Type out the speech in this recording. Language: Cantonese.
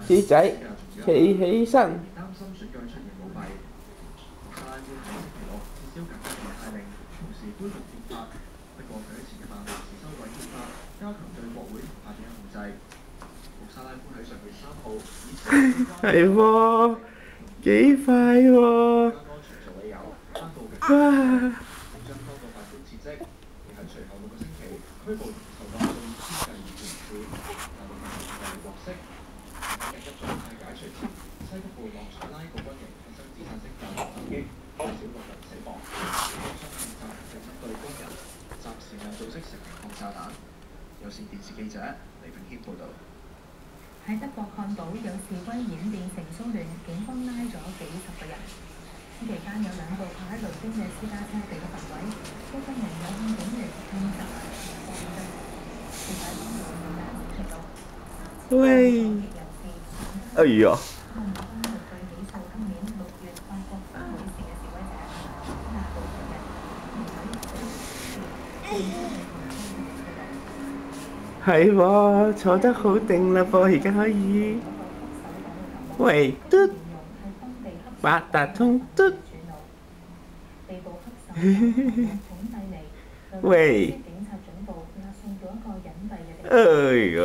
子仔，企起身。係喎，幾快喎！哇！喺德國漢堡有示威演變成騷亂，警方拉咗幾十個人。期間有2部泊喺路邊嘅私家車被焚毀，部分人有向警員傾襲。喂！哎呀！係喎，坐得好定啦噃，而家可以。喂，嘟，八達通嘟。喂。哎呀！